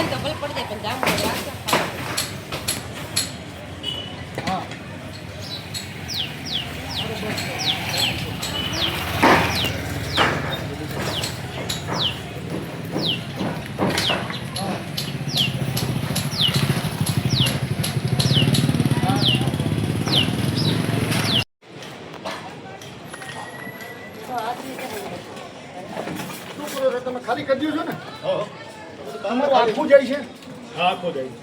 તો ભલે પડી જાય પણ જામ લાગે. હા તમે ખાલી કરી દો છો ને? તમારું આખું જાય છે? હા આખો જાય.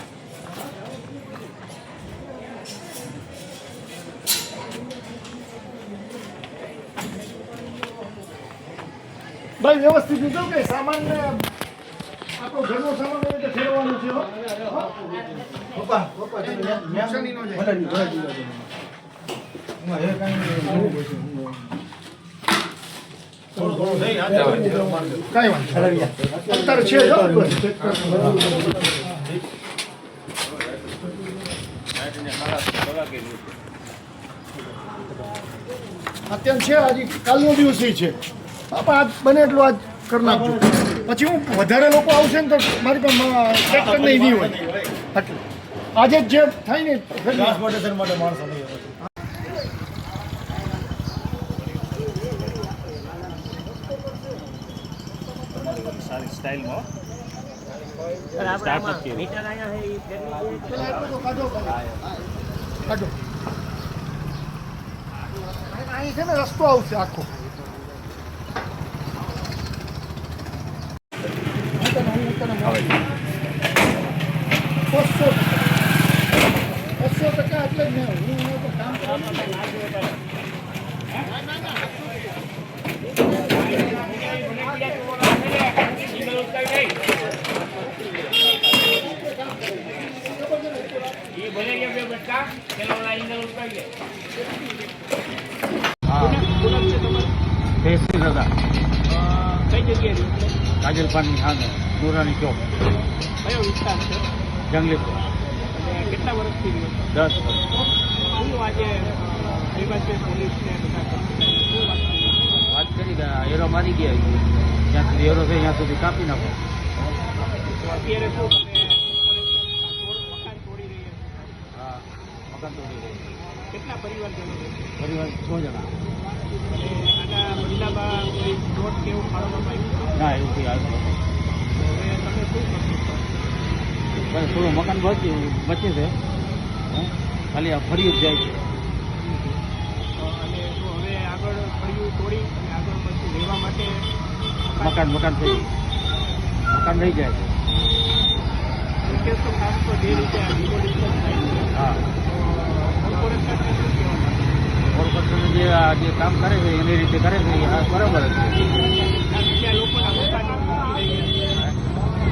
ભાઈ વ્યવસ્થિત લીધો કે સામાન ને આપણો ઘરનો સામાન હોય તો ફેરવાનું છે. નુકસાની ન જાય. કાંઈ વાંધો અત્યારે છે જો અત્યારે છે હજી કાલનો દિવસ છે. બાપા આજ બને એટલું આજ કરી નાખજો. પછી હું વધારે લોકો આવશે ને તો મારી પાસે ટ્રેક્ટર નહીં હોય એટલે આજે જ જે થાય ને ટ્રાન્સપોર્ટેશન માટે માણસો નહીં. સારી સ્ટાઇલમાં કાઢો. અહીં છે ને રસ્તો આવશે આખો. બસો ટકા એટલે જ નહીં હું તો કામ કાજલ પાણી સામે દોરાની ચોક કયો વિસ્તાર છે? જંગલીપુર. કેટલા વર્ષથી 10 વર્ષ. શું આજે પોલીસને વાત કરી કે એરો મારી ગયા જ્યાં સુધી એરો છે ત્યાં સુધી કાપી નાખો. તો અત્યારે શું તમે મકાન તોડી રહ્યા હા મકાન તોડી રહ્યું. કેટલા પરિવારજનો છે? પરિવાર 6 જણા. અને આના બદલામાં કોઈ નોટ કે એવું ફાળવવામાં આવ્યું? ના એવું કંઈ આવ્યું નથી. હવે તમે શું કરશો? બસ થોડું મકાન બચે છે. ખાલી આ ફરી જ જાય છે. અને જો હવે આગળ ફળિયું તોડી અને આગળ પછી રહેવા માટે મકાન થઈ મકાન રહી જાય છે. વિશેષ તો ખાસ તો જે રીતે આ ડિમોલિશન થાય છે હા કોર્પોરેશનને શું કહેવાનું? કોર્પોરેશન જે કામ કરે છે એની રીતે કરે છે એ બરાબર જ છે. બીજા લોકોના મકાન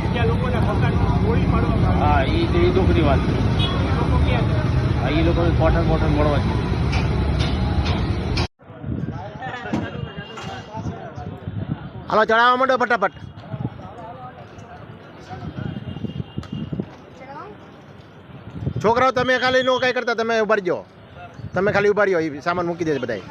બીજા લોકોના મકાન તોડી પાડવામાં હા એ દુઃખની વાત છે. લોકો ક્યાં છે? હા એ લોકો કોટન મળવા છે. હાલો ચડાવવા માંડો ફટાફટ. છોકરાઓ તમે ખાલી નો કઈ કરતા, તમે ઉભા રહેજો. તમે ખાલી ઉભા રહ્યો, એ સામાન મૂકી દેજો બધાય.